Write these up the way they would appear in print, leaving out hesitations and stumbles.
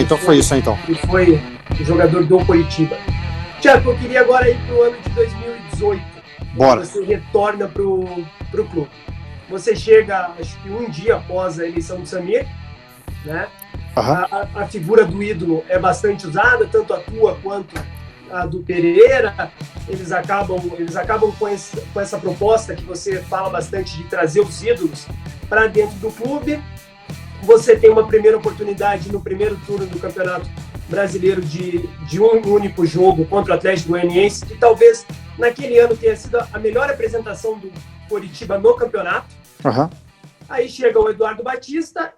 Então foi isso, então. Ele foi jogador do Coritiba. Tiago, eu queria agora ir para o ano de 2018. Bora. Você retorna para o clube. Você chega, acho que um dia após a eleição do Samir, né? Uhum. A figura do ídolo é bastante usada, tanto a tua quanto a do Pereira. Eles acabam com essa proposta que você fala bastante de trazer os ídolos para dentro do clube. Você tem uma primeira oportunidade no primeiro turno do Campeonato Brasileiro de um único jogo contra o Atlético Goianiense, que talvez naquele ano tenha sido a melhor apresentação do Coritiba no campeonato. Uhum. Aí chega o Eduardo Batista,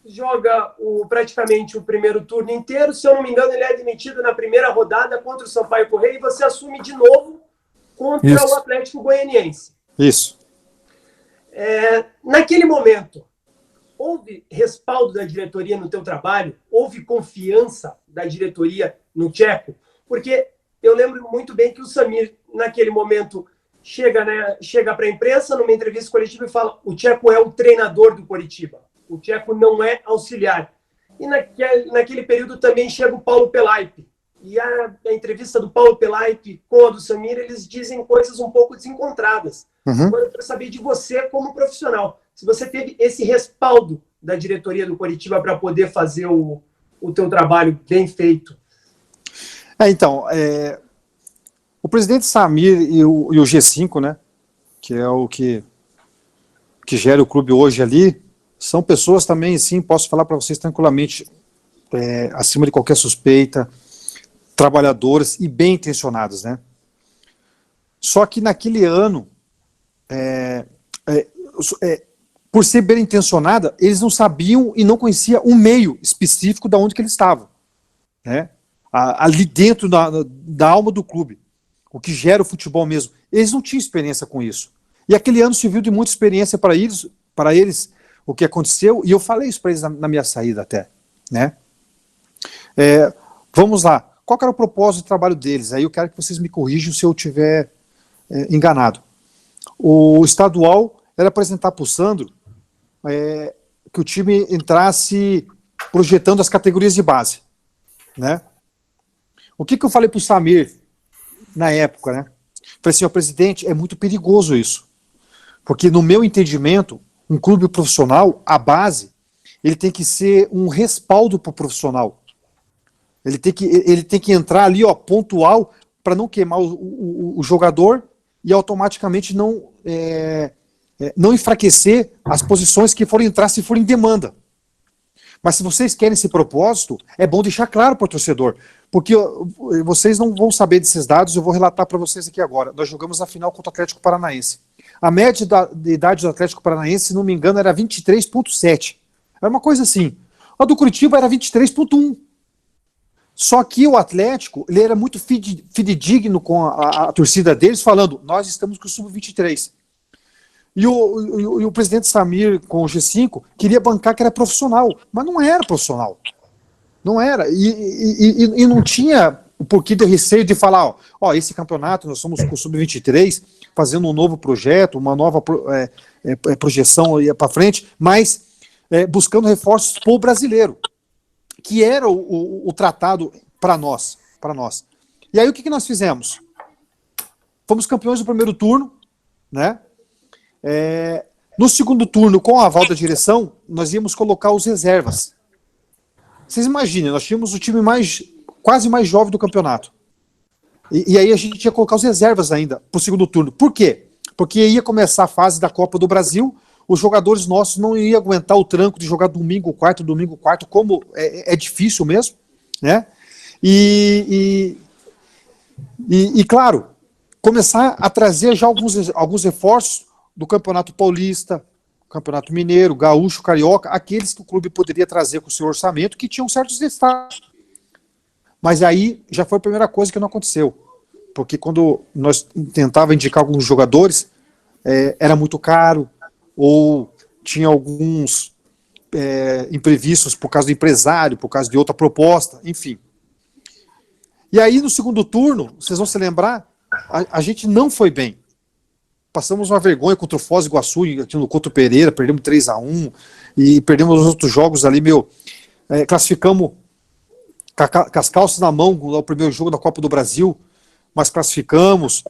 joga praticamente o primeiro turno inteiro. Se eu não me engano, ele é demitido na primeira rodada contra o Sampaio Corrêa e você assume de novo contra o Atlético Goianiense. Isso. Naquele momento, houve respaldo da diretoria no teu trabalho? Houve confiança da diretoria no Tcheco? Porque eu lembro muito bem que o Samir, naquele momento, chega para a imprensa, numa entrevista coletiva, e fala: o Tcheco é o treinador do Coritiba. O Tcheco não é auxiliar. E naquele período também chega o Paulo Pelaipe. E a entrevista do Paulo Pelaipe com a do Samir, eles dizem coisas um pouco desencontradas. Uhum. Eu quero saber de você como profissional. Se você teve esse respaldo da diretoria do Coritiba para poder fazer o teu trabalho bem feito. Então, o presidente Samir e o G5, né, que é o que gera o clube hoje ali, são pessoas também, sim, posso falar para vocês tranquilamente, acima de qualquer suspeita, trabalhadoras e bem intencionadas, né? Só que naquele ano, por ser bem intencionada, eles não sabiam e não conheciam um meio específico de onde que eles estavam, né? Ali dentro da alma do clube, o que gera o futebol mesmo. Eles não tinham experiência com isso. E aquele ano serviu de muita experiência para eles o que aconteceu, e eu falei isso para eles na minha saída até, né? Vamos lá. Qual que era o propósito do trabalho deles? Aí eu quero que vocês me corrijam se eu estiver enganado. O estadual era apresentar para o Sandro que o time entrasse projetando as categorias de base, né? O que eu falei para o Samir na época, né? Falei assim: ó, presidente, é muito perigoso isso, porque no meu entendimento, um clube profissional, a base, ele tem que ser um respaldo para o profissional. Ele tem que entrar ali, ó, pontual, para não queimar o jogador e automaticamente não enfraquecer as posições que forem entrar se forem em demanda. Mas se vocês querem esse propósito, é bom deixar claro para o torcedor, porque vocês não vão saber desses dados, eu vou relatar para vocês aqui agora. Nós jogamos a final contra o Atlético Paranaense. A média de idade do Atlético Paranaense, se não me engano, era 23,7. Era uma coisa assim. A do Curitiba era 23,1. Só que o Atlético, ele era muito fidedigno com a torcida deles, falando: nós estamos com o sub-23. E o presidente Samir, com o G5, queria bancar que era profissional, mas não era profissional. Não era. E não tinha o porquê de receio de falar: ó, esse campeonato, nós somos com o sub-23, fazendo um novo projeto, uma nova projeção para frente, mas buscando reforços para o brasileiro, que era o tratado para nós. E aí o que nós fizemos? Fomos campeões do primeiro turno, né? No segundo turno, com a aval da direção, nós íamos colocar os reservas. Vocês imaginem, nós tínhamos o time quase mais jovem do campeonato. E aí a gente ia colocar os reservas ainda para o segundo turno. Por quê? Porque ia começar a fase da Copa do Brasil, os jogadores nossos não iam aguentar o tranco de jogar domingo, quarto, como é difícil mesmo, né? E claro, começar a trazer já alguns reforços do Campeonato Paulista, Campeonato Mineiro, Gaúcho, Carioca, aqueles que o clube poderia trazer com o seu orçamento, que tinham certos destaques. Mas aí já foi a primeira coisa que não aconteceu. Porque quando nós tentávamos indicar alguns jogadores, era muito caro, ou tinha alguns imprevistos por causa do empresário, por causa de outra proposta, enfim. E aí no segundo turno, vocês vão se lembrar, a gente não foi bem. Passamos uma vergonha contra o Foz do Iguaçu, contra o Pereira, perdemos 3-1, e perdemos os outros jogos ali, classificamos com as calças na mão no primeiro jogo da Copa do Brasil, mas classificamos,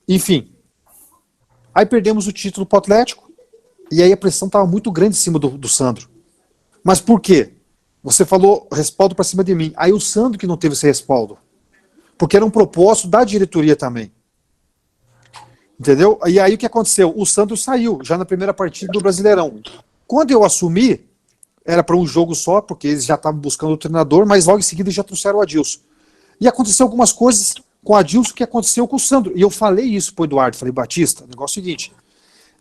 enfim. Aí perdemos o título pro Atlético, e aí a pressão estava muito grande em cima do Sandro. Mas por quê? Você falou respaldo para cima de mim. Aí o Sandro que não teve esse respaldo. Porque era um propósito da diretoria também. Entendeu? E aí o que aconteceu? O Sandro saiu, já na primeira partida do Brasileirão. Quando eu assumi, era para um jogo só, porque eles já estavam buscando o treinador, mas logo em seguida já trouxeram o Adilson. E aconteceu algumas coisas com o Adilson que aconteceu com o Sandro. E eu falei isso pro Eduardo, falei, Batista, o negócio é o seguinte,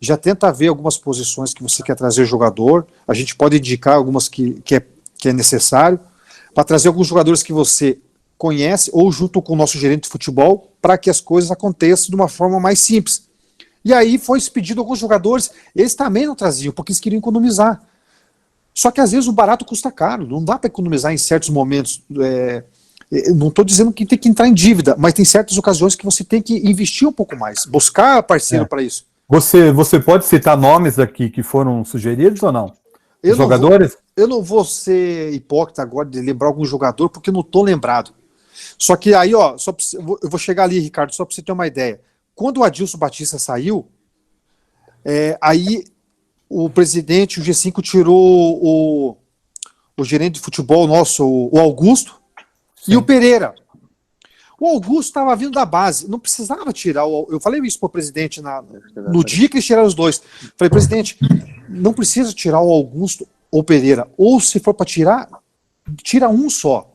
já tenta ver algumas posições que você quer trazer jogador, a gente pode indicar algumas que é necessário, para trazer alguns jogadores que você conhece, ou junto com o nosso gerente de futebol, para que as coisas aconteçam de uma forma mais simples. E aí foi pedido alguns jogadores, eles também não traziam, porque eles queriam economizar. Só que às vezes o barato custa caro, não dá para economizar em certos momentos. Não estou dizendo que tem que entrar em dívida, mas tem certas ocasiões que você tem que investir um pouco mais, buscar parceiro para isso. Você pode citar nomes aqui que foram sugeridos ou não? Jogadores? Eu não vou ser hipócrita agora de lembrar algum jogador, porque eu não estou lembrado. Só que aí, ó, eu vou chegar ali, Ricardo, só para você ter uma ideia. Quando o Adilson Batista saiu, aí o presidente, o G5, tirou o gerente de futebol nosso, o Augusto, sim, e o Pereira. O Augusto estava vindo da base, não precisava tirar. Eu falei isso para o presidente no dia que eles tiraram os dois. Falei, presidente, não precisa tirar o Augusto ou o Pereira. Ou se for para tirar, tira um só.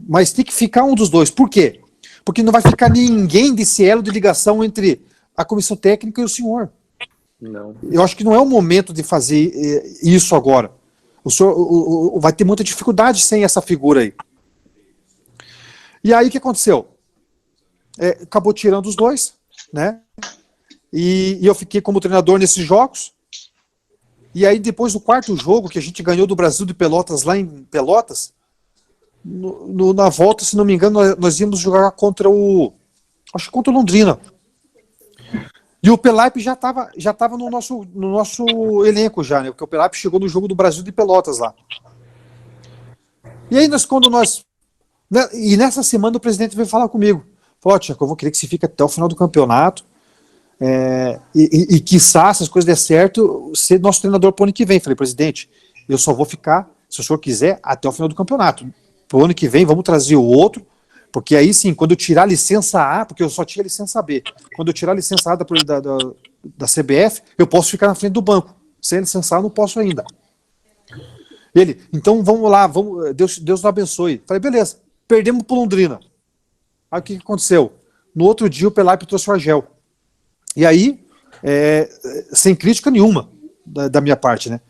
Mas tem que ficar um dos dois. Por quê? Porque não vai ficar ninguém desse elo de ligação entre a comissão técnica e o senhor. Não. Eu acho que não é o momento de fazer isso agora. O senhor vai ter muita dificuldade sem essa figura aí. E aí o que aconteceu? Acabou tirando os dois, né? E eu fiquei como treinador nesses jogos. E aí depois do quarto jogo, que a gente ganhou do Brasil de Pelotas lá em Pelotas, na volta, se não me engano, nós íamos jogar contra acho que contra o Londrina. E o Pelaipe já estava no nosso elenco já, né? Porque o Pelaipe chegou no jogo do Brasil de Pelotas lá. E aí e nessa semana o presidente veio falar comigo. Falou, Tiago, eu vou querer que você fique até o final do campeonato. E quiçá, se as coisas der certo, ser nosso treinador para o ano que vem. Falei, presidente, eu só vou ficar, se o senhor quiser, até o final do campeonato. Para o ano que vem, vamos trazer o outro, porque aí sim, quando eu tirar a licença A, porque eu só tinha licença B, quando eu tirar a licença A da CBF, eu posso ficar na frente do banco. Sem licença A, eu não posso ainda. Ele, então vamos lá, Deus nos abençoe. Falei, beleza, perdemos para Londrina. Aí o que aconteceu? No outro dia o Pelaipe trouxe o Argel. E aí, sem crítica nenhuma da minha parte, né?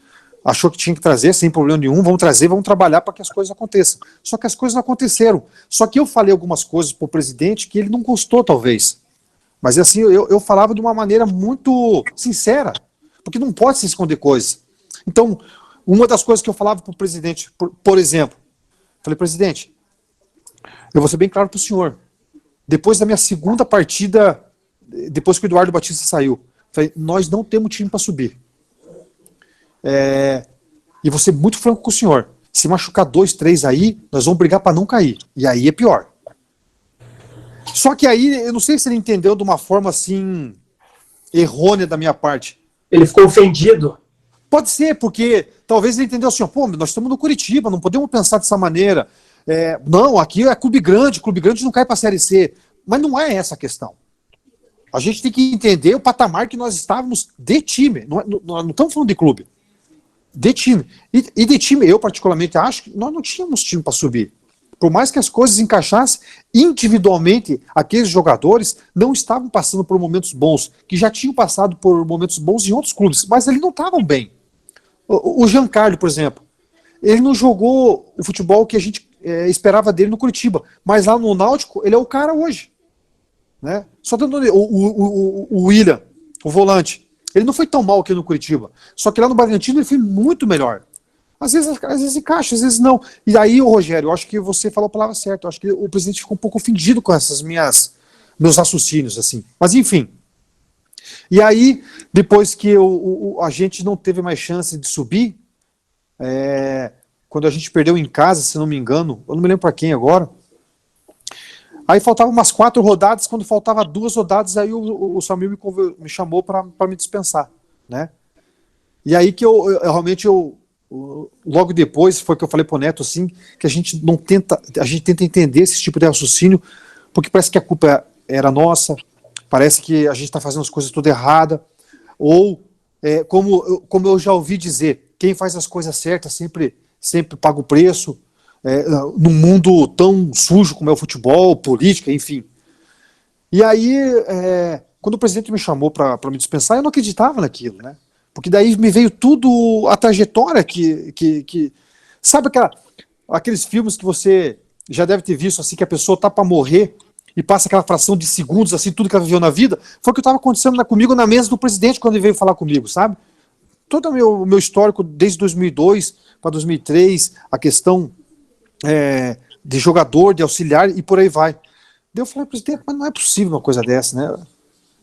Achou que tinha que trazer sem problema nenhum, vamos trazer, vamos trabalhar para que as coisas aconteçam. Só que as coisas não aconteceram. Só que eu falei algumas coisas para o presidente que ele não gostou, talvez. Mas assim, eu falava de uma maneira muito sincera, porque não pode se esconder coisas. Então, uma das coisas que eu falava para o presidente, por exemplo, falei, presidente, eu vou ser bem claro para o senhor. Depois da minha segunda partida, depois que o Eduardo Batista saiu, falei, nós não temos time para subir. E vou ser muito franco com o senhor. Se machucar 2, 3 aí, nós vamos brigar para não cair. E aí é pior. Só que aí, eu não sei se ele entendeu de uma forma assim, errônea da minha parte. Ele ficou ofendido? Pode ser, porque talvez ele entendeu assim, pô, nós estamos no Curitiba, não podemos pensar dessa maneira. Não, aqui é clube grande não cai para a Série C. Mas não é essa a questão. A gente tem que entender o patamar que nós estávamos de time. Não estamos falando de clube. De time. E de time, eu particularmente acho que nós não tínhamos time para subir. Por mais que as coisas encaixassem, individualmente, aqueles jogadores não estavam passando por momentos bons, que já tinham passado por momentos bons em outros clubes, mas eles não estavam bem. O Giancarlo, por exemplo, ele não jogou o futebol que a gente esperava dele no Curitiba, mas lá no Náutico, ele é o cara hoje. Né? Só dando o William, o volante, ele não foi tão mal aqui no Curitiba, só que lá no Bragantino ele foi muito melhor. Às vezes encaixa, às vezes não. E aí, Rogério, eu acho que você falou a palavra certa, eu acho que o presidente ficou um pouco ofendido com essas meus raciocínios, assim. Mas enfim. E aí, depois que a gente não teve mais chance de subir, quando a gente perdeu em casa, se não me engano, eu não me lembro para quem agora. Aí faltavam umas 4 rodadas, quando faltava 2 rodadas, aí o Samir me chamou para me dispensar, né? E aí que eu realmente, logo depois, foi que eu falei pro Neto, assim, que a gente tenta entender esse tipo de raciocínio, porque parece que a culpa era nossa, parece que a gente está fazendo as coisas tudo errada, ou, como eu já ouvi dizer, quem faz as coisas certas sempre paga o preço, num mundo tão sujo como é o futebol, política, enfim. E aí, quando o presidente me chamou para me dispensar, eu não acreditava naquilo, né? Porque daí me veio tudo, a trajetória que sabe aqueles filmes que você já deve ter visto, assim, que a pessoa tá para morrer e passa aquela fração de segundos, assim, tudo que ela viveu na vida, foi o que estava acontecendo comigo na mesa do presidente quando ele veio falar comigo, sabe? Todo o meu histórico, desde 2002 para 2003, a questão de jogador, de auxiliar e por aí vai. Daí eu falei, presidente, mas não é possível uma coisa dessa, né?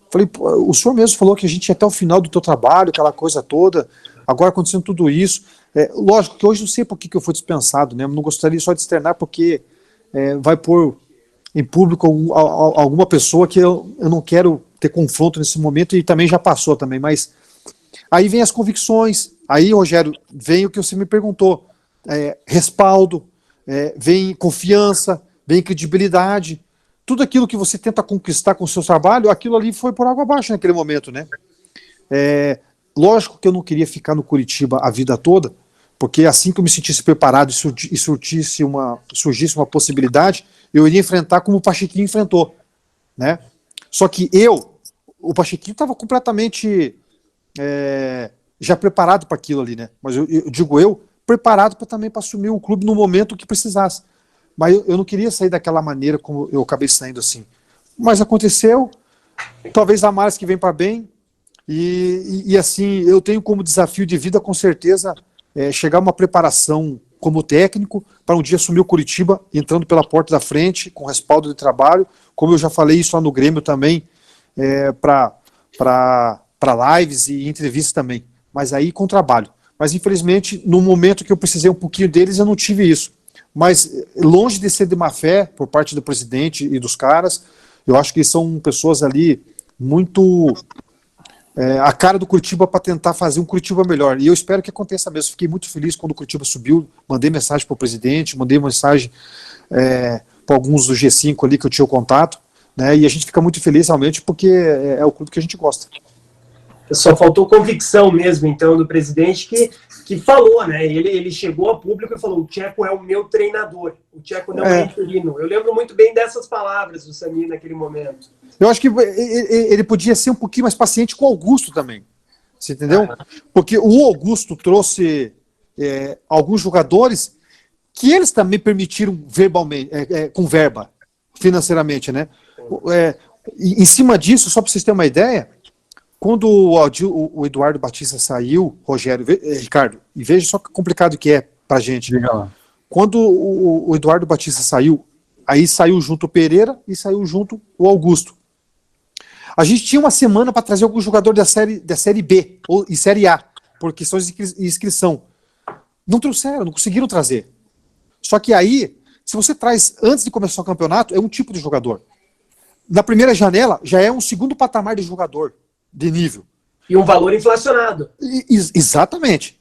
Falei, o senhor mesmo falou que a gente ia até o final do teu trabalho, aquela coisa toda, agora acontecendo tudo isso. Lógico que hoje não sei por que eu fui dispensado, né? Eu não gostaria só de externar porque vai pôr em público alguma pessoa que eu não quero ter confronto nesse momento e também já passou também, mas aí vem as convicções, aí, Rogério, vem o que você me perguntou, respaldo, vem confiança, vem credibilidade, tudo aquilo que você tenta conquistar com o seu trabalho, aquilo ali foi por água abaixo naquele momento, né? Lógico que eu não queria ficar no Curitiba a vida toda, porque assim que eu me sentisse preparado e surgisse uma possibilidade, eu iria enfrentar como o Pachequinho enfrentou, né? Só que o Pachequinho estava completamente já preparado para aquilo ali, né? Mas eu digo preparado também para assumir o clube no momento que precisasse. Mas eu não queria sair daquela maneira como eu acabei saindo assim. Mas aconteceu, talvez há males que vem para bem, e assim, eu tenho como desafio de vida, com certeza, chegar a uma preparação como técnico, para um dia assumir o Curitiba, entrando pela porta da frente, com respaldo de trabalho, como eu já falei isso lá no Grêmio também, para lives e entrevistas também, mas aí com trabalho. Mas infelizmente, no momento que eu precisei um pouquinho deles, eu não tive isso. Mas longe de ser de má fé por parte do presidente e dos caras, eu acho que são pessoas ali muito a cara do Curitiba para tentar fazer um Curitiba melhor. E eu espero que aconteça mesmo. Fiquei muito feliz quando o Curitiba subiu, mandei mensagem para o presidente, mandei mensagem para alguns do G5 ali que eu tinha o contato, né? E a gente fica muito feliz realmente porque é o clube que a gente gosta. Só faltou convicção mesmo, então, do presidente que falou, né? Ele chegou a público e falou: o Tcheco é o meu treinador, o Tcheco não é interino. Eu lembro muito bem dessas palavras do Samir naquele momento. Eu acho que ele podia ser um pouquinho mais paciente com o Augusto também, você entendeu? Porque o Augusto trouxe alguns jogadores que eles também permitiram verbalmente, com verba, financeiramente, né? Em cima disso, só para vocês terem uma ideia, quando o Eduardo Batista saiu, Rogério, Ricardo, e veja só que complicado que é pra gente. Legal. Quando o Eduardo Batista saiu, aí saiu junto o Pereira e saiu junto o Augusto. A gente tinha uma semana para trazer algum jogador da série B e série A, por questões de inscrição. Não trouxeram, não conseguiram trazer. Só que aí, se você traz antes de começar o campeonato, é um tipo de jogador. Na primeira janela, já é um segundo patamar de jogador de nível. E um valor inflacionado. Exatamente.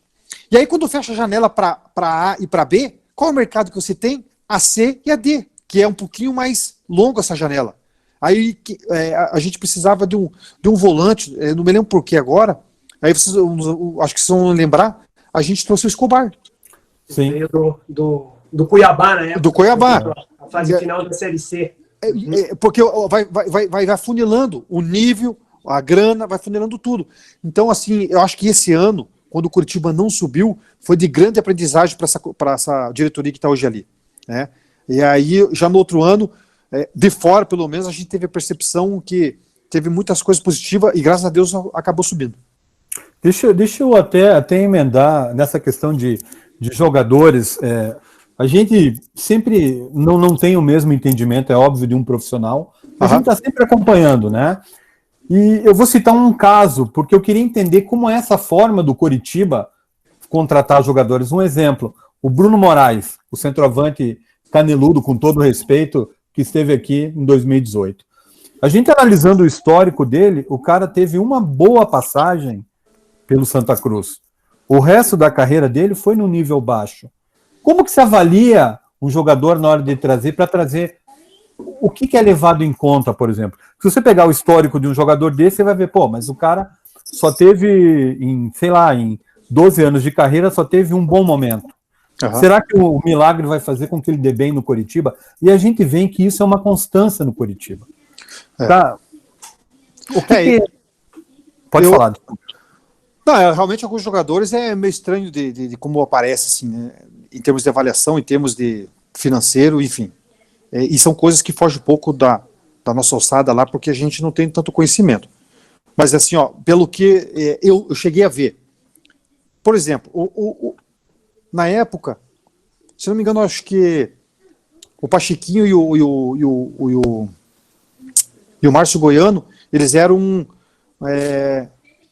E aí, quando fecha a janela para A e para B, qual é o mercado que você tem? A C e a D, que é um pouquinho mais longo essa janela. Aí a gente precisava de um volante, não me lembro por que agora, aí vocês, acho que vocês vão lembrar, a gente trouxe o Escobar. Sim. Veio do Cuiabá, né? Do Cuiabá. A fase final da Série C. Porque vai afunilando o nível, a grana, vai funilando tudo. Então, assim, eu acho que esse ano, quando o Curitiba não subiu, foi de grande aprendizagem para essa diretoria que está hoje ali, né? E aí, já no outro ano, de fora, pelo menos, a gente teve a percepção que teve muitas coisas positivas e, graças a Deus, acabou subindo. Deixa eu até emendar nessa questão de jogadores. A gente sempre não tem o mesmo entendimento, é óbvio, de um profissional. A gente está sempre acompanhando, né? E eu vou citar um caso, porque eu queria entender como é essa forma do Coritiba contratar jogadores. Um exemplo, o Bruno Moraes, o centroavante caneludo, com todo respeito, que esteve aqui em 2018. A gente analisando o histórico dele, o cara teve uma boa passagem pelo Santa Cruz. O resto da carreira dele foi no nível baixo. Como que se avalia um jogador na hora de trazer, para trazer o que é levado em conta, por exemplo? Se você pegar o histórico de um jogador desse, você vai ver, pô, mas o cara só teve, em 12 anos de carreira, só teve um bom momento. Uhum. Será que o milagre vai fazer com que ele dê bem no Coritiba? E a gente vê que isso é uma constância no Coritiba. Tá? O que Pode falar. Não, realmente alguns jogadores é meio estranho de como aparece, assim, né? Em termos de avaliação, em termos de financeiro, enfim. E são coisas que fogem um pouco da nossa alçada lá, porque a gente não tem tanto conhecimento. Mas assim, ó, pelo que eu cheguei a ver, por exemplo, na época, se não me engano, acho que o Pachequinho e o Márcio Goiano, eles eram,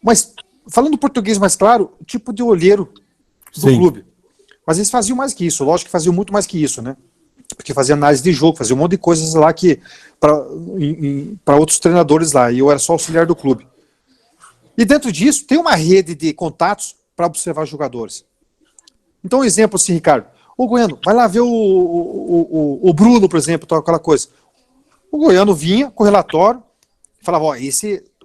mas falando português mais claro, tipo de olheiro do clube. Mas eles faziam mais que isso, lógico que faziam muito mais que isso, né? Porque fazia análise de jogo, fazia um monte de coisas lá que para outros treinadores lá, e eu era só auxiliar do clube. E dentro disso, tem uma rede de contatos para observar jogadores. Então, um exemplo assim, Ricardo. O Goiano, vai lá ver o Bruno, por exemplo, aquela coisa. O Goiano vinha com o relatório e falava, ó, eu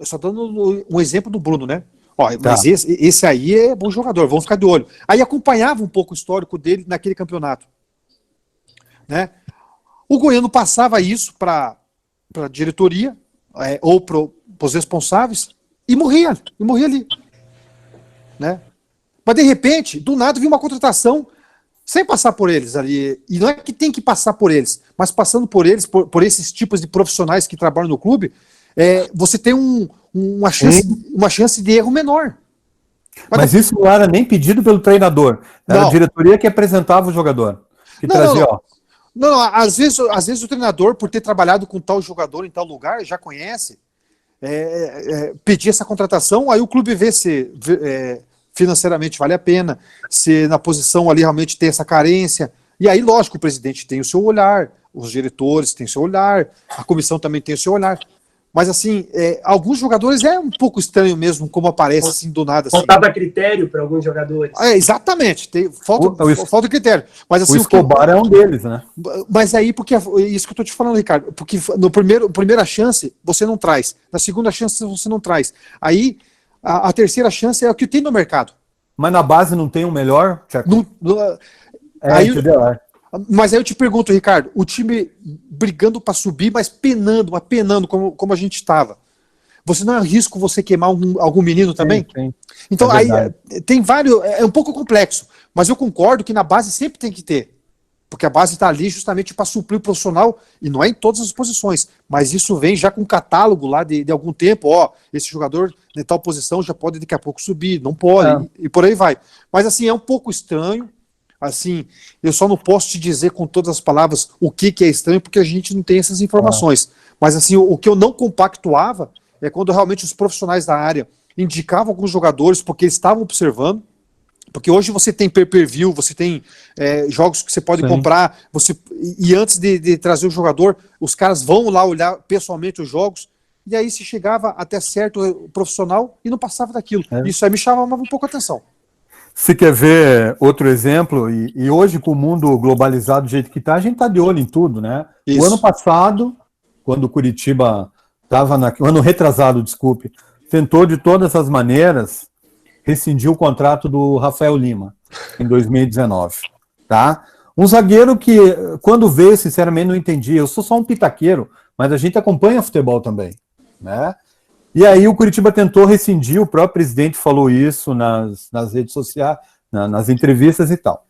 só dando um exemplo do Bruno, né? Ó, mas esse aí é bom jogador, vamos ficar de olho. Aí acompanhava um pouco o histórico dele naquele campeonato. Né? O Goiano passava isso para a diretoria ou para os responsáveis e morria ali. Né? Mas de repente, do nada, vinha uma contratação sem passar por eles ali. E não é que tem que passar por eles, mas passando por eles, por esses tipos de profissionais que trabalham no clube, você tem uma chance de erro menor. Mas isso não era nem pedido pelo treinador. Era a diretoria que apresentava o jogador. Que trazia, ó. Não, às vezes o treinador, por ter trabalhado com tal jogador em tal lugar, já conhece, pedir essa contratação, aí o clube vê se financeiramente vale a pena, se na posição ali realmente tem essa carência, e aí, lógico, o presidente tem o seu olhar, os diretores têm o seu olhar, a comissão também tem o seu olhar. Mas, assim, alguns jogadores é um pouco estranho mesmo, como aparece assim do nada. Faltava critério para alguns jogadores. Exatamente, falta critério. Mas, assim, o Escobar é um deles, né? Mas aí, porque isso que eu estou te falando, Ricardo, porque primeira chance você não traz, na segunda chance você não traz. Aí, a terceira chance é o que tem no mercado. Mas na base não tem o melhor, Tcheco? Entendeu? Mas aí eu te pergunto, Ricardo, o time brigando para subir, mas penando como a gente estava. Você não é risco você queimar algum menino também? Sim. Então aí tem vários, é um pouco complexo, mas eu concordo que na base sempre tem que ter. Porque a base está ali justamente para suprir o profissional, e não é em todas as posições, mas isso vem já com um catálogo lá de algum tempo, esse jogador em tal posição já pode daqui a pouco subir, não pode, e por aí vai. Mas assim, é um pouco estranho. Assim, eu só não posso te dizer com todas as palavras o que é estranho, porque a gente não tem essas informações. Mas assim, o que eu não compactuava é quando realmente os profissionais da área indicavam alguns jogadores porque eles estavam observando, porque hoje você tem pay-per-view, você tem jogos que você pode comprar, e antes de trazer o jogador, os caras vão lá olhar pessoalmente os jogos, e aí se chegava até certo profissional e não passava daquilo. Isso aí me chamava um pouco a atenção. Se quer ver outro exemplo, e hoje com o mundo globalizado do jeito que está, a gente está de olho em tudo, né? Isso. O ano passado, quando o Curitiba estava o ano retrasado, desculpe, tentou de todas as maneiras rescindir o contrato do Rafael Lima, em 2019, tá? Um zagueiro que, quando veio, sinceramente, não entendi. Eu sou só um pitaqueiro, mas a gente acompanha futebol também, né? E aí o Curitiba tentou rescindir, o próprio presidente falou isso nas redes sociais, nas entrevistas e tal.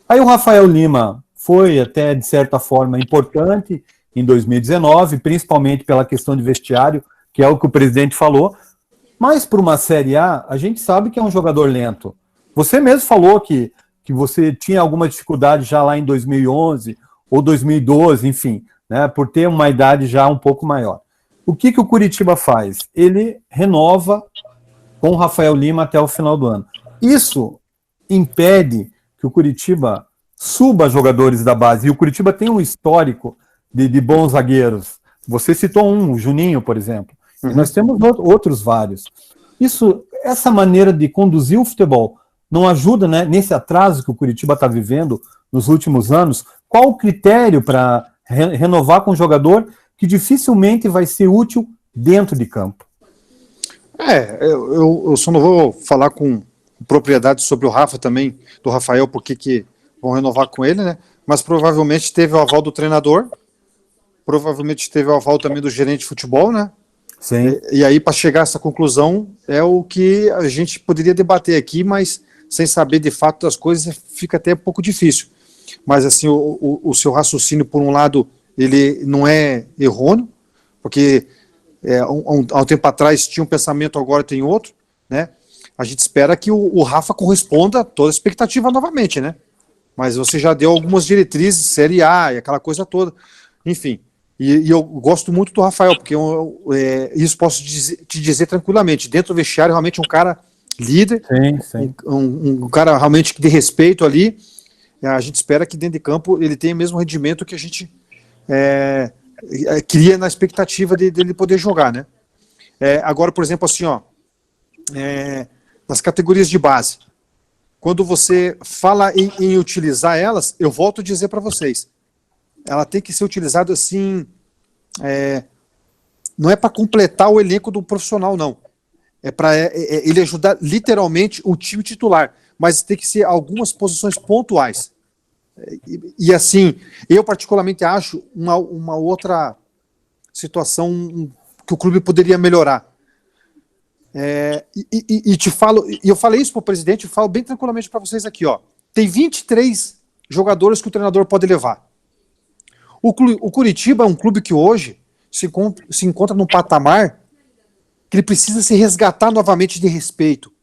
Aí o Rafael Lima foi até, de certa forma, importante em 2019, principalmente pela questão de vestiário, que é o que o presidente falou, mas para uma Série A, a gente sabe que é um jogador lento. Você mesmo falou que você tinha alguma dificuldade já lá em 2011 ou 2012, enfim, né, por ter uma idade já um pouco maior. O que o Curitiba faz? Ele renova com o Rafael Lima até o final do ano. Isso impede que o Curitiba suba jogadores da base. E o Curitiba tem um histórico de bons zagueiros. Você citou o Juninho, por exemplo. E nós temos outros vários. Essa maneira de conduzir o futebol não ajuda, né, nesse atraso que o Curitiba está vivendo nos últimos anos? Qual o critério para renovar com um jogador que dificilmente vai ser útil dentro de campo? Eu só não vou falar com propriedade sobre o Rafa também, do Rafael, porque que vão renovar com ele, né? Mas provavelmente teve o aval do treinador, provavelmente teve o aval também do gerente de futebol, né? Sim. E aí, para chegar a essa conclusão, é o que a gente poderia debater aqui, mas sem saber de fato das coisas, fica até um pouco difícil. Mas, assim, o seu raciocínio, por um lado, ele não é errôneo, porque há um tempo atrás tinha um pensamento, agora tem outro, né? A gente espera que o Rafa corresponda a toda a expectativa novamente, né? Mas você já deu algumas diretrizes, Série A e aquela coisa toda. Enfim, e eu gosto muito do Rafael, porque isso posso te dizer tranquilamente. Dentro do vestiário, realmente um cara líder, sim. Um cara realmente de respeito ali. A gente espera que dentro de campo ele tenha o mesmo rendimento que a gente cria na expectativa dele poder jogar, né? Agora, por exemplo, assim, nas categorias de base, quando você fala em utilizar elas, eu volto a dizer para vocês, ela tem que ser utilizada assim, não é para completar o elenco do profissional, não. É para ele ajudar literalmente o time titular, mas tem que ser algumas posições pontuais. E assim, eu particularmente acho uma outra situação que o clube poderia melhorar. Te falo, e eu falei isso para o presidente, eu falo bem tranquilamente para vocês aqui, ó. Tem 23 jogadores que o treinador pode levar. O Curitiba é um clube que hoje se encontra num patamar que ele precisa se resgatar novamente de respeito.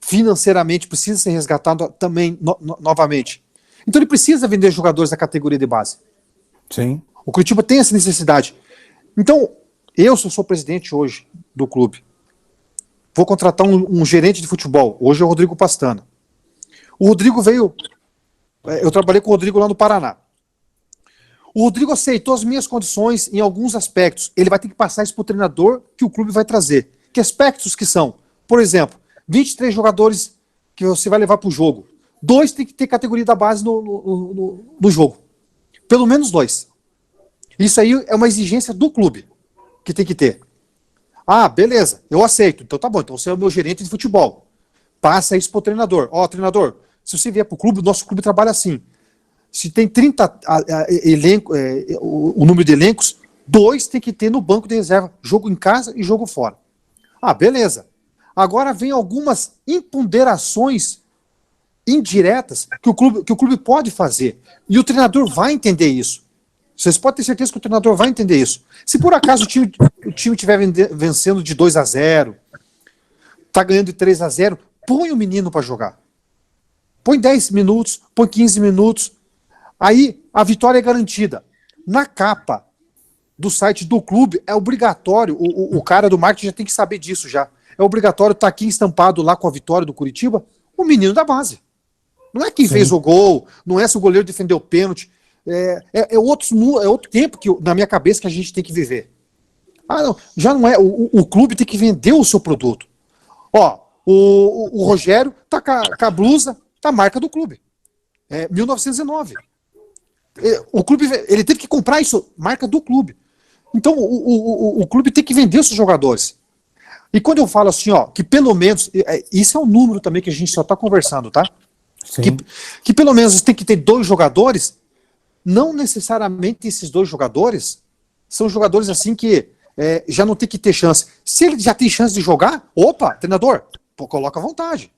Financeiramente precisa ser resgatado também novamente. Então ele precisa vender jogadores da categoria de base. Sim. O Curitiba tem essa necessidade. Então, eu sou presidente hoje do clube. Vou contratar um gerente de futebol. Hoje é o Rodrigo Pastana. O Rodrigo veio... Eu trabalhei com o Rodrigo lá no Paraná. O Rodrigo aceitou as minhas condições em alguns aspectos. Ele vai ter que passar isso para o treinador que o clube vai trazer. Que aspectos que são? Por exemplo, 23 jogadores que você vai levar para o jogo. 2 tem que ter categoria da base no jogo. Pelo menos 2. Isso aí é uma exigência do clube que tem que ter. Ah, beleza, eu aceito. Então tá bom, então você é o meu gerente de futebol. Passa isso pro treinador. Ó, treinador, se você vier pro clube, o nosso clube trabalha assim. Se tem 30 o número de elencos, 2 tem que ter no banco de reserva. Jogo em casa e jogo fora. Ah, beleza. Agora vem algumas imponderações indiretas que o clube pode fazer. E o treinador vai entender isso. Vocês podem ter certeza que o treinador vai entender isso. Se por acaso o time estiver vencendo de 2-0, tá ganhando de 3-0, põe o menino para jogar. Põe 10 minutos, põe 15 minutos. Aí a vitória é garantida. Na capa do site do clube é obrigatório, o cara do marketing já tem que saber disso já. É obrigatório estar aqui estampado lá com a vitória do Curitiba, o menino da base. Não é quem fez o gol, não é se o goleiro defendeu o pênalti. É outro tempo que, na minha cabeça, que a gente tem que viver. Ah, não, já não é. O clube tem que vender o seu produto. Ó, o Rogério tá com a blusa da marca do clube. 1909. O clube, ele teve que comprar isso, marca do clube. Então, o clube tem que vender os seus jogadores. E quando eu falo assim, ó, que pelo menos, isso é um número também que a gente só tá conversando, tá? Que pelo menos tem que ter 2 jogadores. Não necessariamente esses 2 jogadores são jogadores assim que já não tem que ter chance. Se ele já tem chance de jogar, opa, treinador, coloca à vontade.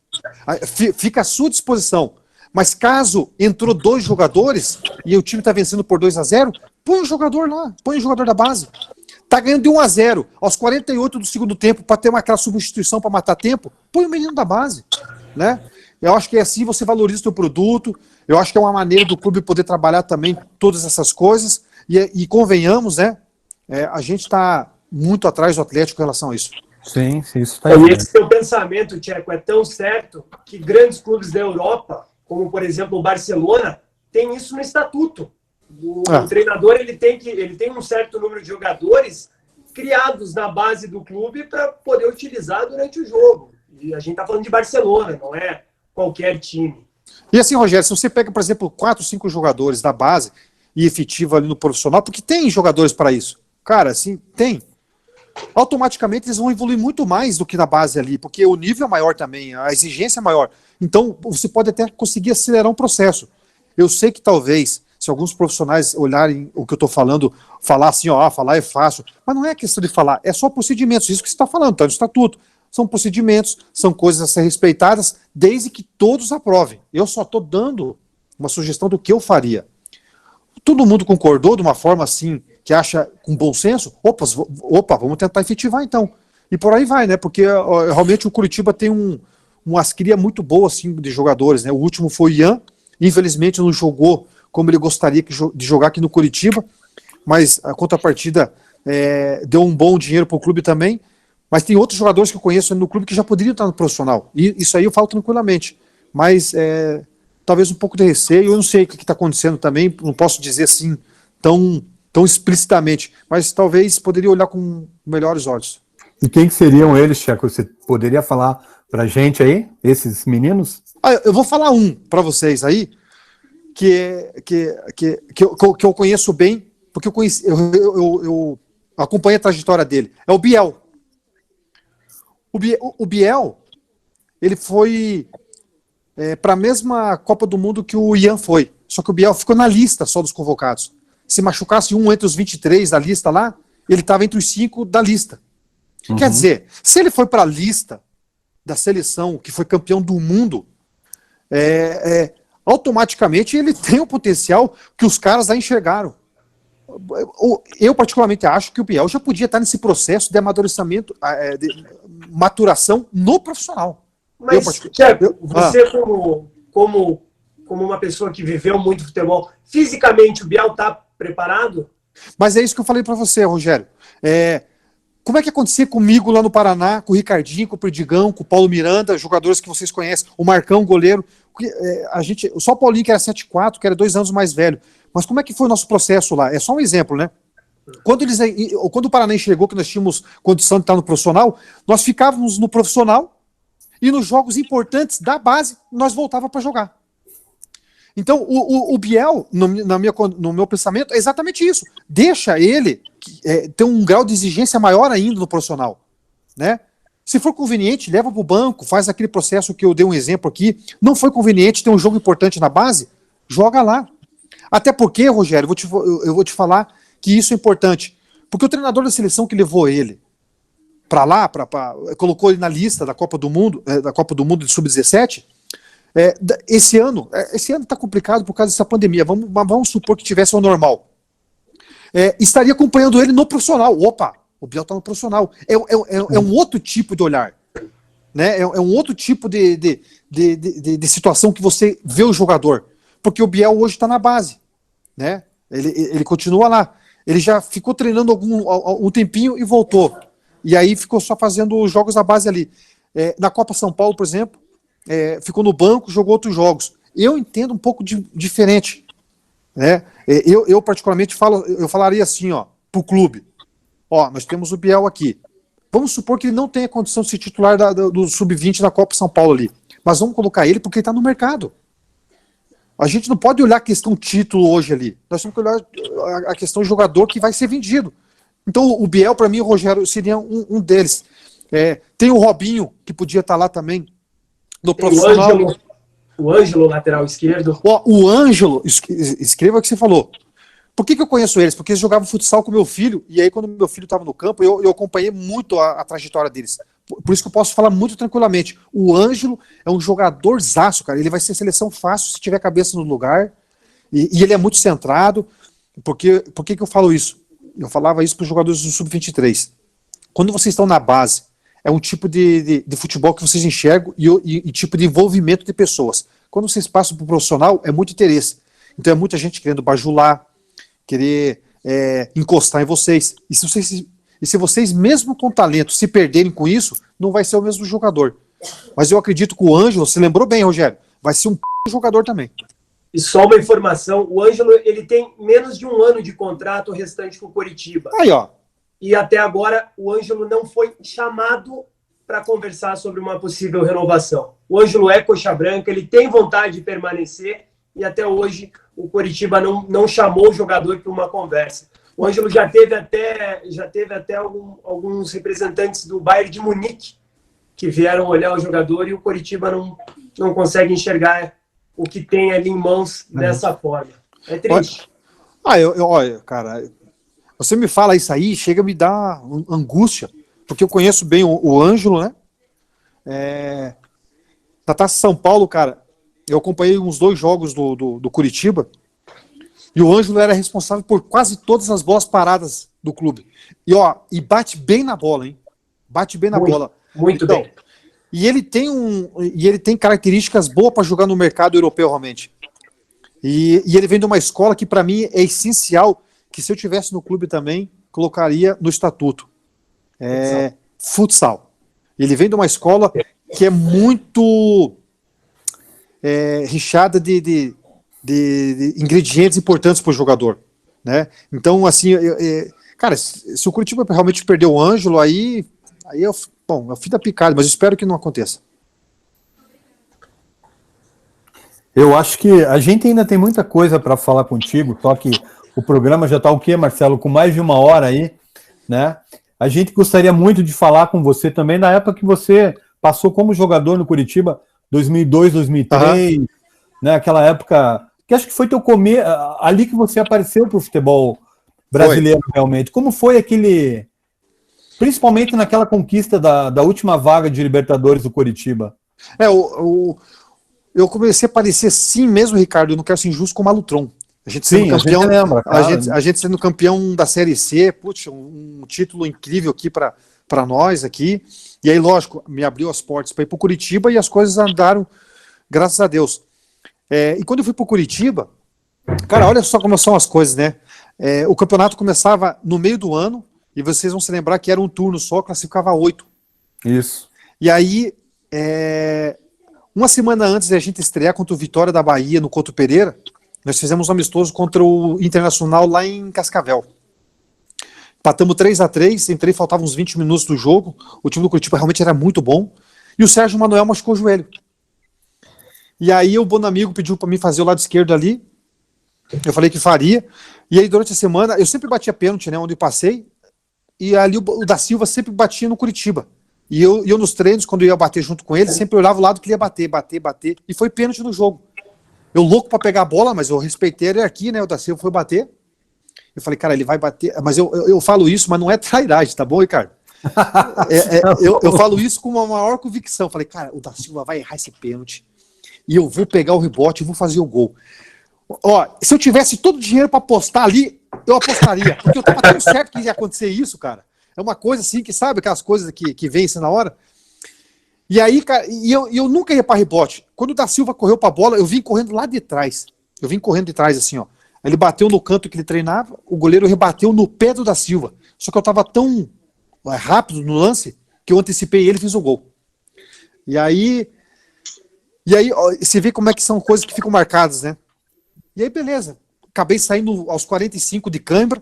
Fica à sua disposição. Mas caso entrou 2 jogadores e o time está vencendo por 2-0, põe o jogador lá, põe o jogador da base. Tá ganhando de 1-0, aos 48 do segundo tempo, para ter aquela substituição para matar tempo, põe o menino da base, né? Eu acho que assim você valoriza o seu produto. Eu acho que é uma maneira do clube poder trabalhar também todas essas coisas. E convenhamos, né? A gente está muito atrás do Atlético em relação a isso. Sim, isso está aí. Esse seu pensamento, Tcheco, é tão certo que grandes clubes da Europa, como por exemplo o Barcelona, tem isso no estatuto. O treinador ele tem um certo número de jogadores criados na base do clube para poder utilizar durante o jogo. E a gente está falando de Barcelona, não é qualquer time. E assim, Rogério, se você pega, por exemplo, 4, 5 jogadores da base e efetivo ali no profissional, porque tem jogadores para isso. Cara, assim, tem. Automaticamente eles vão evoluir muito mais do que na base ali, porque o nível é maior também, a exigência é maior. Então, você pode até conseguir acelerar um processo. Eu sei que talvez, se alguns profissionais olharem o que eu estou falando, falar assim, ó, falar é fácil, mas não é questão de falar, é só procedimentos, isso que você está falando, tá no estatuto. São procedimentos, são coisas a ser respeitadas, desde que todos aprovem. Eu só estou dando uma sugestão do que eu faria. Todo mundo concordou de uma forma assim, que acha com bom senso? Opa, vamos tentar efetivar então. E por aí vai, né? Porque realmente o Curitiba tem uma cria muito boa assim, de jogadores, né? O último foi o Ian, infelizmente não jogou como ele gostaria de jogar aqui no Curitiba, mas a contrapartida deu um bom dinheiro para o clube também. Mas tem outros jogadores que eu conheço no clube que já poderiam estar no profissional. E isso aí eu falo tranquilamente. Mas talvez um pouco de receio. Eu não sei o que está acontecendo também. Não posso dizer assim tão explicitamente. Mas talvez poderia olhar com melhores olhos. E quem que seriam eles, Tcheco? Você poderia falar pra gente aí? Esses meninos? Eu vou falar um para vocês aí. Que eu conheço bem. Porque eu acompanho a trajetória dele. É o Biel. O Biel, ele foi para a mesma Copa do Mundo que o Ian foi. Só que o Biel ficou na lista só dos convocados. Se machucasse um entre os 23 da lista lá, ele estava entre os 5 da lista. Uhum. Quer dizer, se ele foi para a lista da seleção que foi campeão do mundo, automaticamente ele tem o potencial que os caras lá enxergaram. Eu particularmente acho que o Biel já podia estar nesse processo de amadurecimento, de maturação no profissional. Mas, Tcheco, você como uma pessoa que viveu muito futebol, fisicamente o Biel está preparado? Mas é isso que eu falei para você, Rogério. Como é que acontecia comigo lá no Paraná, com o Ricardinho, com o Perdigão, com o Paulo Miranda, jogadores que vocês conhecem, o Marcão, goleiro, só o Paulinho que era 7'4", que era 2 anos mais velho. Mas como é que foi o nosso processo lá? É só um exemplo, né? Quando o Paraná enxergou que nós tínhamos condição de estar no profissional, nós ficávamos no profissional e nos jogos importantes da base, nós voltávamos para jogar. Então, o Biel, no meu pensamento, é exatamente isso. Deixa ele ter um grau de exigência maior ainda no profissional, né? Se for conveniente, leva para o banco, faz aquele processo que eu dei um exemplo aqui. Não foi conveniente ter um jogo importante na base? Joga lá. Até porque, Rogério, eu vou te falar que isso é importante. Porque o treinador da seleção que levou ele para lá, colocou ele na lista da Copa do Mundo de Sub-17, esse ano está complicado por causa dessa pandemia. Vamos supor que tivesse o normal. Estaria acompanhando ele no profissional. Opa, o Biel está no profissional. É um outro tipo de olhar. Né? É um outro tipo de situação que você vê o jogador. Porque o Biel hoje está na base, né? Ele continua lá. Ele já ficou treinando um tempinho e voltou. E aí ficou só fazendo os jogos da base ali. Na Copa São Paulo, por exemplo, ficou no banco, jogou outros jogos. Eu entendo um pouco diferente, né? Eu particularmente eu falaria assim, ó, pro clube. Ó, nós temos o Biel aqui. Vamos supor que ele não tenha condição de ser titular do Sub-20 da Copa São Paulo ali. Mas vamos colocar ele porque ele está no mercado. A gente não pode olhar a questão título hoje ali. Nós temos que olhar a questão jogador que vai ser vendido. Então o Biel, para mim, o Rogério, seria um deles. Tem o Robinho, que podia estar lá também, no profissional. O Ângelo, lateral esquerdo. O Ângelo, escreva o que você falou. Por que eu conheço eles? Porque eles jogavam futsal com meu filho, e aí quando meu filho estava no campo, eu acompanhei muito a trajetória deles. Por isso que eu posso falar muito tranquilamente. O Ângelo é um jogadorzaço, cara. Ele vai ser seleção fácil se tiver a cabeça no lugar. E ele é muito centrado. Por que eu falo isso? Eu falava isso para os jogadores do Sub-23. Quando vocês estão na base, é um tipo de futebol que vocês enxergam e tipo de envolvimento de pessoas. Quando vocês passam para o profissional, é muito interesse. Então é muita gente querendo bajular, querer encostar em vocês. E se vocês, mesmo com talento, se perderem com isso, não vai ser o mesmo jogador. Mas eu acredito que o Ângelo, você lembrou bem, Rogério, vai ser um jogador também. E só uma informação, o Ângelo ele tem menos de 1 ano de contrato restante com o Coritiba. Aí, ó. E até agora o Ângelo não foi chamado para conversar sobre uma possível renovação. O Ângelo é coxa branca, ele tem vontade de permanecer e até hoje o Coritiba não chamou o jogador para uma conversa. O Ângelo já teve até alguns representantes do Bayern de Munique que vieram olhar o jogador e o Coritiba não consegue enxergar o que tem ali em mãos dessa forma. É triste. Olha, cara, você me fala isso aí, chega a me dar angústia, porque eu conheço bem o Ângelo, né? Na Taça São Paulo, cara, eu acompanhei uns 2 jogos do Coritiba e o Ângelo era responsável por quase todas as bolas paradas do clube. E bate bem na bola, hein? Bate bem na bola. Muito então, bem. E ele tem características boas para jogar no mercado europeu, realmente. E ele vem de uma escola que, para mim, é essencial, que se eu tivesse no clube também, colocaria no estatuto. Futsal. Ele vem de uma escola que é muito recheada de ingredientes importantes para o jogador, né? Então, assim, cara, se o Curitiba realmente perder o Ângelo, aí é o fim da picada, mas espero que não aconteça. Eu acho que a gente ainda tem muita coisa para falar contigo, só que o programa já está o quê, Marcelo? Com mais de 1 hora aí, né? A gente gostaria muito de falar com você também na época que você passou como jogador no Curitiba, 2002, 2003, né? Aquela época que acho que foi teu começo, ali que você apareceu para o futebol brasileiro realmente. Como foi aquele, principalmente naquela conquista da última vaga de Libertadores do Curitiba? Eu comecei a parecer sim mesmo, Ricardo, eu não quero ser injusto com o Malutron. A gente sendo campeão, lembra, a gente sendo campeão da Série C, putz, um título incrível aqui para nós aqui. E aí, lógico, me abriu as portas para ir para o Curitiba e as coisas andaram, graças a Deus. E quando eu fui para o Curitiba, cara, olha só como são as coisas, né? O campeonato começava no meio do ano e vocês vão se lembrar que era um turno só, classificava 8. Isso. E aí, uma semana antes de a gente estrear contra o Vitória da Bahia no Couto Pereira, nós fizemos um amistoso contra o Internacional lá em Cascavel. Empatamos 3-3, entrei, faltavam uns 20 minutos do jogo, o time do Curitiba realmente era muito bom, e o Sérgio Manuel machucou o joelho. E aí o Bonamigo pediu para mim fazer o lado esquerdo ali, eu falei que faria, e aí durante a semana, eu sempre batia pênalti, né, onde eu passei, e ali o da Silva sempre batia no Curitiba. E eu nos treinos, quando eu ia bater junto com ele, sempre olhava o lado que ele ia bater, e foi pênalti no jogo. Eu louco para pegar a bola, mas eu respeitei a hierarquia, né, o da Silva foi bater, eu falei, cara, ele vai bater, mas eu falo isso, mas não é trairagem, tá bom, Ricardo? Eu falo isso com uma maior convicção, eu falei, cara, o da Silva vai errar esse pênalti, e eu vou pegar o rebote e vou fazer o gol. Se eu tivesse todo o dinheiro para apostar ali, eu apostaria, porque eu tava tão certo que ia acontecer isso, cara. É uma coisa assim, que sabe aquelas coisas que vencem na hora? E aí, cara, eu nunca ia para rebote. Quando o da Silva correu para a bola, eu vim correndo lá de trás. Eu vim correndo de trás assim, ó. Ele bateu no canto que ele treinava, o goleiro rebateu no pé do da Silva. Só que eu tava tão rápido no lance que eu antecipei ele e fiz o gol. E aí ó, você vê como é que são coisas que ficam marcadas, né? E aí, beleza. Acabei saindo aos 45 de cãibra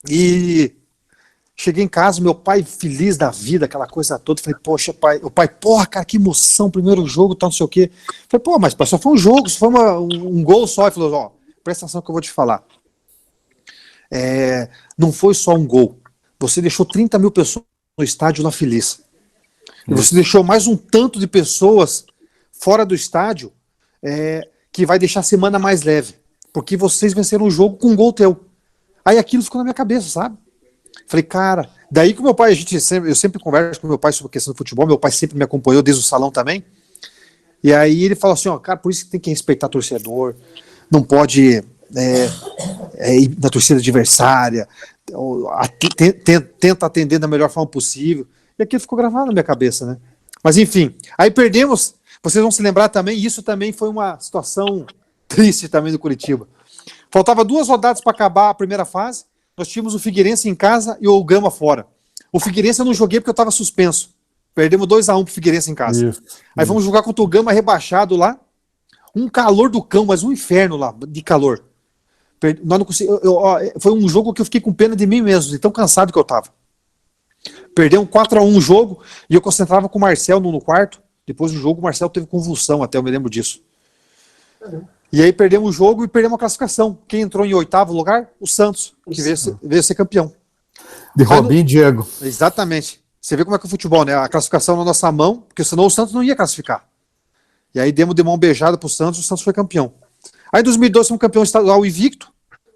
e cheguei em casa, meu pai feliz da vida, aquela coisa toda. Falei, poxa, pai. O pai, porra, cara, que emoção, primeiro jogo, tal, não sei o quê. Falei, pô, mas só foi um jogo, só foi um gol só. Ele falou, ó, presta atenção que eu vou te falar. Não foi só um gol. Você deixou 30 mil pessoas no estádio lá feliz. E você deixou mais um tanto de pessoas fora do estádio que vai deixar a semana mais leve. Porque vocês venceram o jogo com um gol teu. Aí aquilo ficou na minha cabeça, sabe? Falei, cara, daí que o meu pai, eu sempre converso com meu pai sobre a questão do futebol, meu pai sempre me acompanhou desde o salão também. E aí ele falou assim, ó, cara, por isso que tem que respeitar torcedor, não pode ir na torcida adversária, tenta atender da melhor forma possível. E aquilo ficou gravado na minha cabeça, né? Mas enfim, aí perdemos, vocês vão se lembrar também, isso também foi uma situação triste também do Curitiba. Faltava 2 rodadas para acabar a primeira fase, nós tínhamos o Figueirense em casa e o Gama fora. O Figueirense eu não joguei porque eu estava suspenso. Perdemos 2-1 pro Figueirense em casa. Aí vamos jogar contra o Gama rebaixado lá. Um calor do cão, mas um inferno lá, de calor. Nós não consegui, foi um jogo que eu fiquei com pena de mim mesmo, de tão cansado que eu tava. Perdeu um 4-1 o jogo, e eu concentrava com o Marcel no quarto. Depois do jogo, o Marcel teve convulsão, até eu me lembro disso. E aí perdemos o jogo e perdemos a classificação. Quem entrou em 8º lugar? O Santos, que veio ser campeão. De Robinho e Diego. Exatamente. Você vê como é que é o futebol, né? A classificação na nossa mão, porque senão o Santos não ia classificar. E aí demos de mão beijada pro Santos, o Santos foi campeão. Aí em 2012 fomos campeão estadual invicto,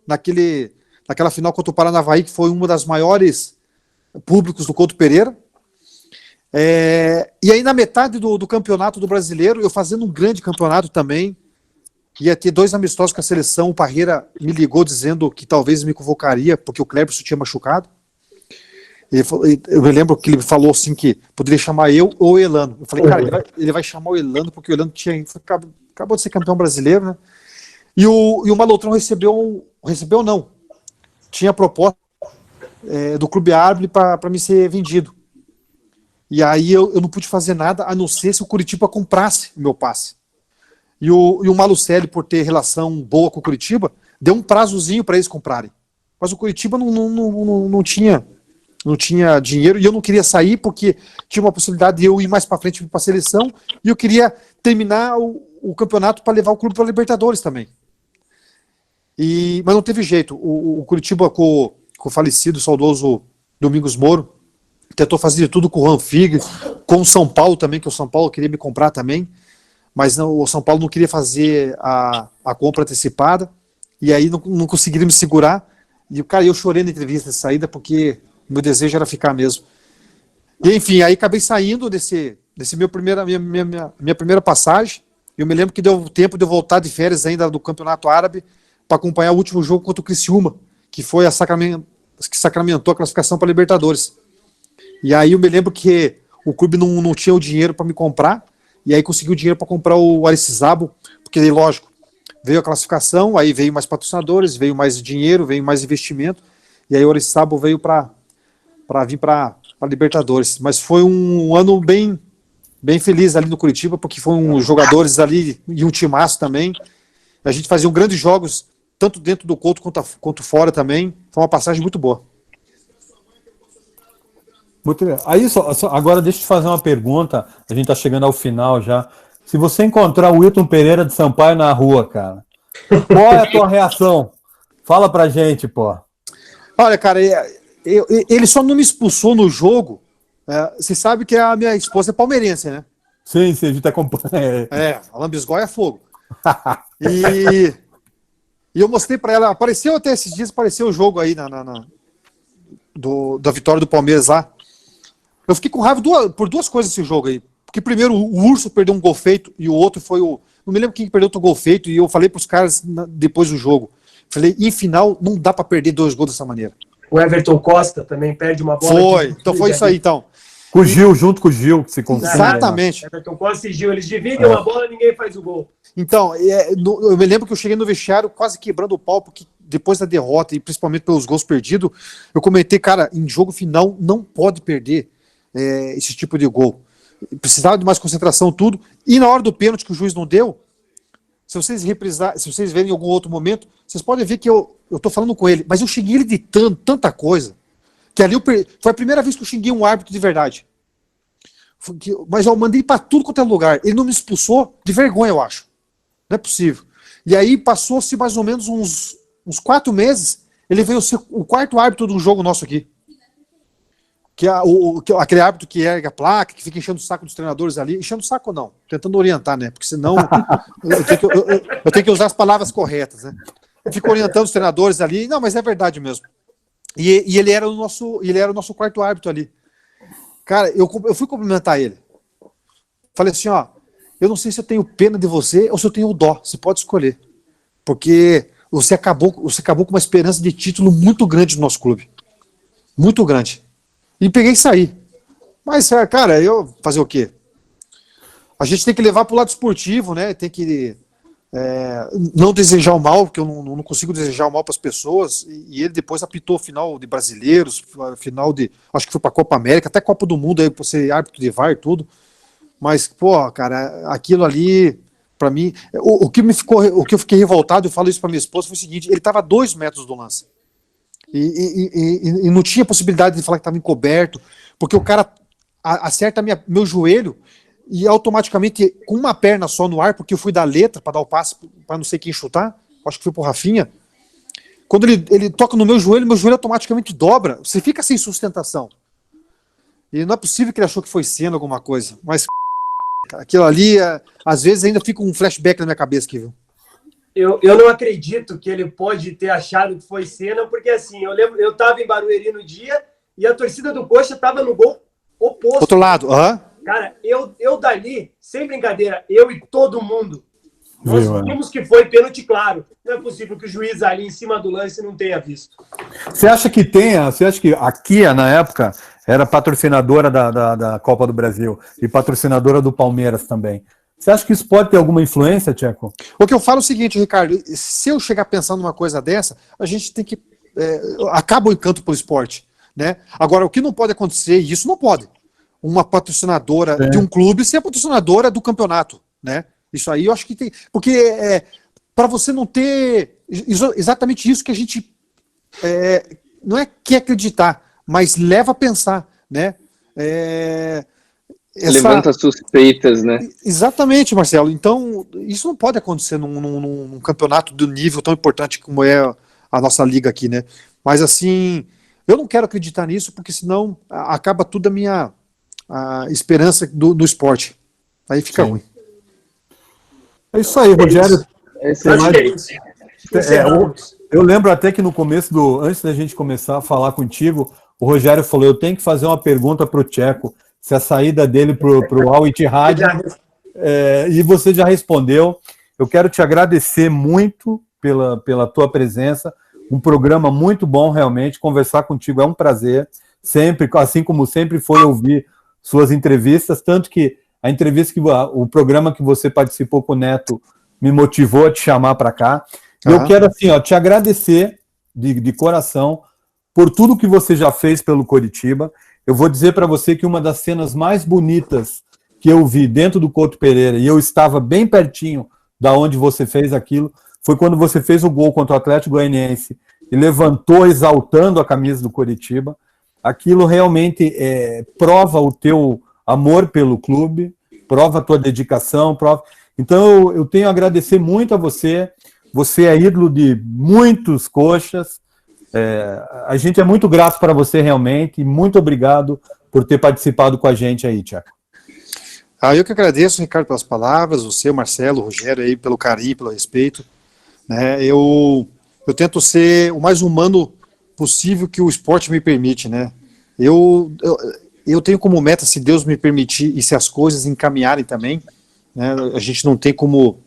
naquela final contra o Paranavaí, que foi uma das maiores públicos do Couto Pereira. E aí na metade do campeonato do Brasileiro, eu fazendo um grande campeonato também, ia ter 2 amistosos com a seleção, o Parreira me ligou dizendo que talvez me convocaria, porque o Cleberson tinha machucado. Eu me lembro que ele falou assim que poderia chamar eu ou o Elano. Eu falei, cara, ele vai chamar o Elano, porque o Elano acabou de ser campeão brasileiro, né? E o Malotrão recebeu não. Tinha proposta do Clube Árbitro para me ser vendido. E aí eu não pude fazer nada, a não ser se o Curitiba comprasse o meu passe. E o Malucelli, por ter relação boa com o Curitiba, deu um prazozinho para eles comprarem. Mas o Curitiba não tinha dinheiro, e eu não queria sair porque tinha uma possibilidade de eu ir mais para frente para a seleção, e eu queria terminar o campeonato para levar o clube para a Libertadores também. Mas não teve jeito. O Curitiba, com o falecido, saudoso Domingos Moro, tentou fazer de tudo com o Juan Figueiredo, com o São Paulo também, que o São Paulo queria me comprar também, mas o São Paulo não queria fazer a compra antecipada, e aí não conseguiram me segurar. E, cara, eu chorei na entrevista de saída, porque meu desejo era ficar mesmo. E, enfim, aí acabei saindo desse minha primeira passagem. Eu me lembro que deu tempo de eu voltar de férias ainda do Campeonato Árabe para acompanhar o último jogo contra o Criciúma, que foi que sacramentou a classificação para a Libertadores. E aí eu me lembro que o clube não tinha o dinheiro para me comprar, e aí conseguiu o dinheiro para comprar o Arecizábal, porque aí, lógico, veio a classificação, aí veio mais patrocinadores, veio mais dinheiro, veio mais investimento, e aí o Arecizábal veio para vir para a Libertadores. Mas foi um ano bem feliz ali no Curitiba, porque foram jogadores ali e um timaço também. A gente fazia grandes jogos, tanto dentro do Couto quanto fora também. Foi uma passagem muito boa. Muito bem. Aí, agora deixa eu te fazer uma pergunta. A gente está chegando ao final já. Se você encontrar o Wilton Pereira de Sampaio na rua, cara, qual é a tua reação? Fala pra gente, pô. Olha, cara, ele só não me expulsou no jogo. Você sabe que a minha esposa é palmeirense, né? Sim, a gente acompanha. A Lambisgoia é fogo. E eu mostrei pra ela, apareceu até esses dias, apareceu o jogo aí da vitória do Palmeiras lá. Eu fiquei com raiva por 2 coisas esse jogo aí. Porque primeiro o Urso perdeu um gol feito e o outro foi o... Não me lembro quem perdeu outro gol feito, e eu falei pros caras depois do jogo. Falei, em final, não dá pra perder 2 gols dessa maneira. O Everton Costa também perde uma bola. Então foi isso aí, então. Com o Gil, junto com o Gil, que se confia. Exatamente. Everton Costa e Gil, eles dividem uma bola e ninguém faz o gol. Então, eu me lembro que eu cheguei no vestiário quase quebrando o pau, porque depois da derrota, e principalmente pelos gols perdidos, eu comentei, cara, em jogo final não pode perder esse tipo de gol. Precisava de mais concentração, tudo. E na hora do pênalti que o juiz não deu, se vocês verem em algum outro momento, vocês podem ver que eu tô falando com ele, mas eu xinguei ele de tanta coisa, que ali foi a primeira vez que eu xinguei um árbitro de verdade. Mas eu mandei para tudo quanto é lugar. Ele não me expulsou de vergonha, eu acho. Não é possível. E aí passou-se mais ou menos uns 4 meses, ele veio ser o 4º árbitro do jogo nosso aqui. Aquele árbitro que ergue a placa, que fica enchendo o saco dos treinadores ali. Enchendo o saco não, tentando orientar, né? Porque senão eu tenho que usar as palavras corretas, né? Fica orientando os treinadores ali. Não, mas é verdade mesmo. E ele era o nosso 4º árbitro ali. Cara, eu fui cumprimentar ele. Falei assim, ó, eu não sei se eu tenho pena de você ou se eu tenho dó. Você pode escolher. Porque você acabou com uma esperança de título muito grande no nosso clube. Muito grande. E peguei e saí. Mas, cara, eu fazer o quê? A gente tem que levar pro lado esportivo, né? Tem que não desejar o mal, porque eu não consigo desejar o mal para as pessoas. E ele depois apitou final de brasileiros, final de... Acho que foi para a Copa América, até Copa do Mundo, aí, por ser árbitro de VAR e tudo. Mas, pô, cara, aquilo ali Para mim, o que eu fiquei revoltado, eu falo isso para minha esposa, foi o seguinte: ele estava a 2 metros do lance. E não tinha possibilidade de falar que estava encoberto, porque o cara acerta meu joelho e automaticamente, com uma perna só no ar, porque eu fui dar letra para dar o passe para não sei quem chutar, acho que foi pro Rafinha. Quando ele toca no meu joelho automaticamente dobra. Você fica sem sustentação. E não é possível que ele achou que foi cena alguma coisa. Mas aquilo ali, às vezes ainda fica um flashback na minha cabeça aqui, viu? Eu não acredito que ele pode ter achado que foi cena, porque assim, eu lembro, eu estava em Barueri no dia e a torcida do Coxa estava no gol oposto. Outro lado, Cara, eu dali, sem brincadeira, eu e todo mundo, nós vimos que foi pênalti claro. Não é possível que o juiz ali em cima do lance não tenha visto. Você acha que a Kia, na época, era patrocinadora da Copa do Brasil e patrocinadora do Palmeiras também? Você acha que isso pode ter alguma influência, Tcheco? O que eu falo é o seguinte, Ricardo, se eu chegar pensando numa coisa dessa, a gente tem que... acaba o encanto pelo esporte, né? Agora, o que não pode acontecer, e isso não pode, uma patrocinadora de um clube ser a patrocinadora do campeonato, né? Isso aí eu acho que tem... Porque para você não ter exatamente isso que a gente não é que acreditar, mas leva a pensar, né? Levanta suspeitas, né? Exatamente, Marcelo. Então, isso não pode acontecer num campeonato do nível tão importante como é a nossa liga aqui, né? Mas assim, eu não quero acreditar nisso, porque senão acaba tudo a esperança do esporte. Aí fica ruim. É isso aí, Rogério. Eu lembro até que no começo antes da gente começar a falar contigo, o Rogério falou: eu tenho que fazer uma pergunta para o Tcheco, se a saída dele para o Al Ittihad, e você já respondeu. Eu quero te agradecer muito pela tua presença, um programa muito bom realmente, conversar contigo é um prazer, sempre, assim como sempre foi ouvir suas entrevistas, tanto que o programa que você participou com o Neto me motivou a te chamar para cá. E eu quero assim, te agradecer de coração por tudo que você já fez pelo Coritiba. Eu vou dizer para você que uma das cenas mais bonitas que eu vi dentro do Couto Pereira, e eu estava bem pertinho da onde você fez aquilo, foi quando você fez o gol contra o Atlético Goianiense e levantou exaltando a camisa do Coritiba. Aquilo realmente prova o teu amor pelo clube, prova a tua dedicação, Então eu tenho a agradecer muito a você. Você é ídolo de muitos coxas. A gente é muito grato para você realmente, e muito obrigado por ter participado com a gente aí, Tcheco. Eu que agradeço, Ricardo, pelas palavras, você, o Marcelo, o Rogério aí, pelo carinho, pelo respeito, né? Eu tento ser o mais humano possível que o esporte me permite, né? Eu tenho como meta, se Deus me permitir e se as coisas encaminharem também, né? A gente não tem como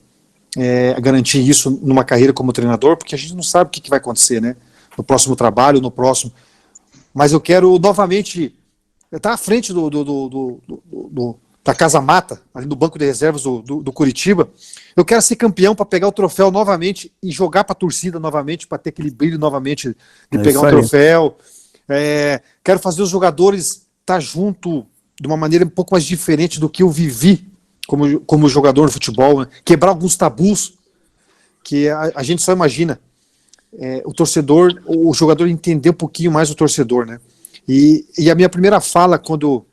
garantir isso numa carreira como treinador, porque a gente não sabe o que vai acontecer, né? No próximo trabalho, no próximo. Mas eu quero novamente estar à frente da Casa Mata, ali no banco de reservas do Coritiba. Eu quero ser campeão para pegar o troféu novamente e jogar para a torcida novamente, para ter aquele brilho novamente de pegar um troféu. Quero fazer os jogadores estar junto de uma maneira um pouco mais diferente do que eu vivi como jogador de futebol, né? Quebrar alguns tabus que a gente só imagina. O jogador entender um pouquinho mais o torcedor, né? E a minha primeira fala, quando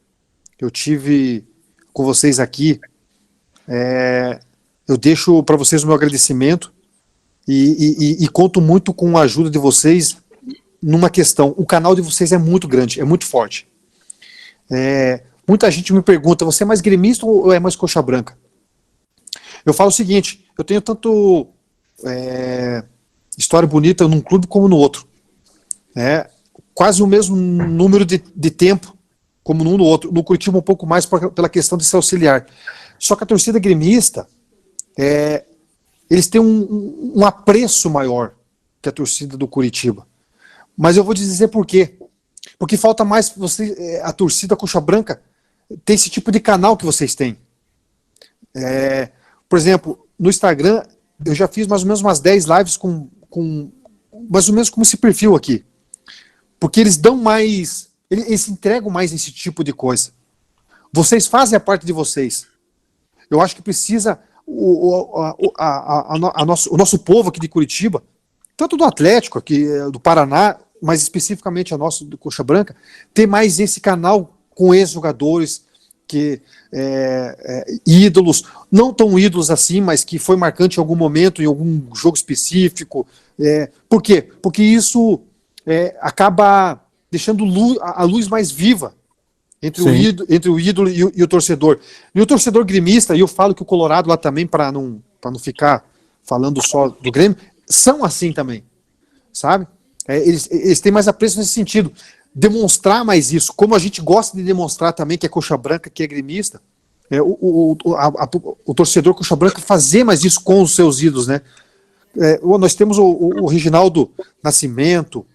eu tive com vocês aqui, eu deixo para vocês o meu agradecimento e conto muito com a ajuda de vocês numa questão. O canal de vocês é muito grande, é muito forte. Muita gente me pergunta: você é mais gremista ou é mais coxa branca? Eu falo o seguinte: eu tenho tanto história bonita num clube como no outro. Quase o mesmo número de tempo como num no outro. No Curitiba um pouco mais pela questão de ser auxiliar. Só que a torcida gremista, eles têm um apreço maior que a torcida do Curitiba. Mas eu vou dizer por quê. Porque falta mais a torcida coxa branca ter esse tipo de canal que vocês têm. Por exemplo, no Instagram, eu já fiz mais ou menos umas 10 lives com mais ou menos como esse perfil aqui. Porque eles dão mais... Eles entregam mais esse tipo de coisa. Vocês fazem a parte de vocês. Eu acho que precisa o nosso povo aqui de Curitiba, tanto do Atlético, aqui, do Paraná, mais especificamente a nossa do Coxa Branca, ter mais esse canal com ex-jogadores, que ídolos, não tão ídolos assim, mas que foi marcante em algum momento, em algum jogo específico. Por quê? Porque isso acaba deixando a luz mais viva entre o ídolo e o torcedor. E o torcedor gremista, e eu falo que o Colorado lá também, para não ficar falando só do Grêmio, são assim também, sabe? Eles têm mais apreço nesse sentido. Demonstrar mais isso, como a gente gosta de demonstrar também que é coxa branca, que é gremista, o torcedor coxa branca fazer mais isso com os seus ídolos, né? Nós temos o Reginaldo Nascimento,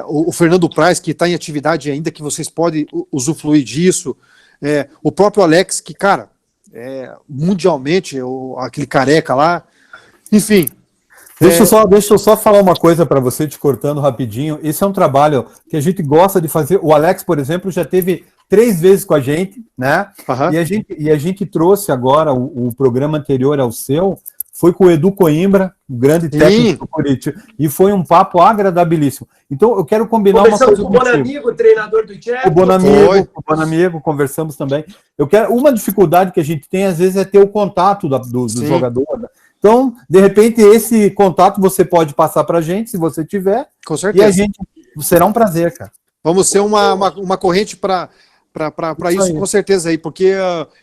o Fernando Praz, que está em atividade ainda, que vocês podem usufruir disso, o próprio Alex, que, cara, mundialmente, aquele careca lá, enfim. Deixa eu só falar uma coisa para você, te cortando rapidinho. Esse é um trabalho que a gente gosta de fazer. O Alex, por exemplo, já teve 3 vezes com a gente, né? Uhum. E a gente trouxe agora o programa anterior ao seu, foi com o Edu Coimbra, o grande técnico do Curitiba, e foi um papo agradabilíssimo. Então, eu quero combinar uma coisa com o Bonamigo, o treinador do Tcheco. O Bonamigo, conversamos também. Uma dificuldade que a gente tem, às vezes, é ter o contato do jogador. Então, de repente, esse contato você pode passar para a gente, se você tiver. Com certeza. E será um prazer, cara. Vamos ser uma corrente para isso, com certeza aí, porque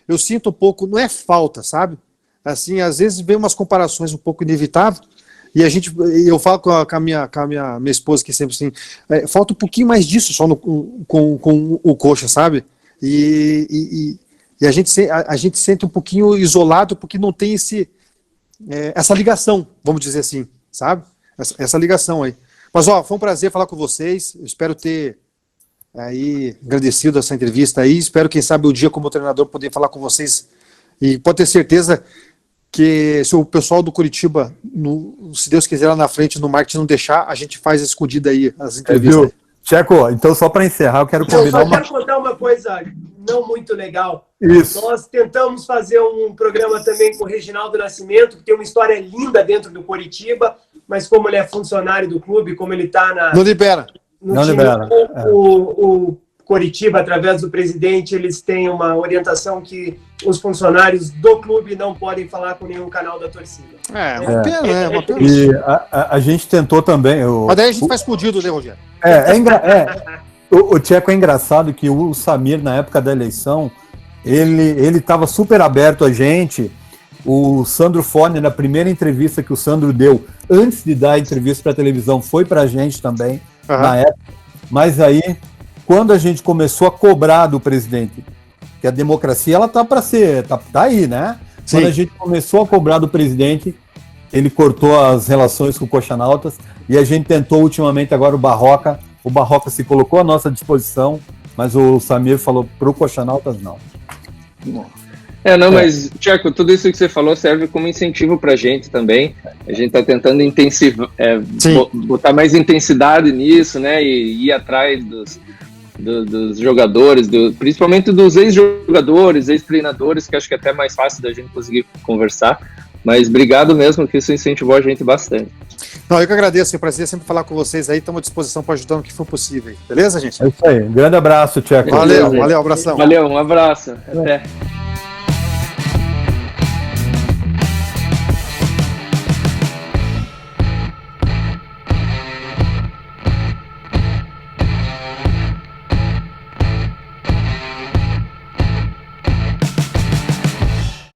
eu sinto um pouco, não é falta, sabe? Assim, às vezes vem umas comparações um pouco inevitáveis, e eu falo com a minha esposa que sempre assim, falta um pouquinho mais disso só com o Coxa, sabe? E a gente sente um pouquinho isolado porque não tem essa ligação, vamos dizer assim, sabe? Essa ligação aí. Mas, foi um prazer falar com vocês, eu espero ter aí agradecido essa entrevista aí, espero, quem sabe, o dia como treinador poder falar com vocês, e pode ter certeza que se o pessoal do Curitiba, se Deus quiser lá na frente, no marketing não deixar, a gente faz escondida aí as entrevistas. Tcheco, então só para encerrar, eu quero combinar quero contar uma coisa não muito legal. Isso. Nós tentamos fazer um programa também com o Reginaldo Nascimento, que tem uma história linda dentro do Curitiba, mas como ele é funcionário do clube, como ele está na... Não libera. Não libera. O Curitiba, através do presidente, eles têm uma orientação que os funcionários do clube não podem falar com nenhum canal da torcida. Uma pena, uma pena. E a gente tentou também... Mas daí a gente faz escondido, né, Rogério? O Tcheco é engraçado que o Samir, na época da eleição, ele estava super aberto a gente. O Sandro Forne, na primeira entrevista que o Sandro deu, antes de dar a entrevista para a televisão, foi para a gente também, na época. Mas aí, quando a gente começou a cobrar do presidente, que a democracia ela tá para ser, tá aí, né? Sim. Quando a gente começou a cobrar do presidente, ele cortou as relações com o Coxanautas, e a gente tentou ultimamente agora o Barroca se colocou à nossa disposição, mas o Samir falou pro Coxanautas não. Mas, Tcheco, tudo isso que você falou serve como incentivo pra gente também. A gente tá tentando botar mais intensidade nisso, né, e ir atrás dos jogadores, principalmente dos ex-jogadores, ex-treinadores, que acho que é até mais fácil da gente conseguir conversar. Mas obrigado mesmo, que isso incentivou a gente bastante. Não, eu que agradeço, é um prazer sempre falar com vocês aí, estamos à disposição para ajudar no que for possível. Beleza, gente? É isso aí, um grande abraço, Tcheco. Valeu, abração. Valeu, um abraço, até.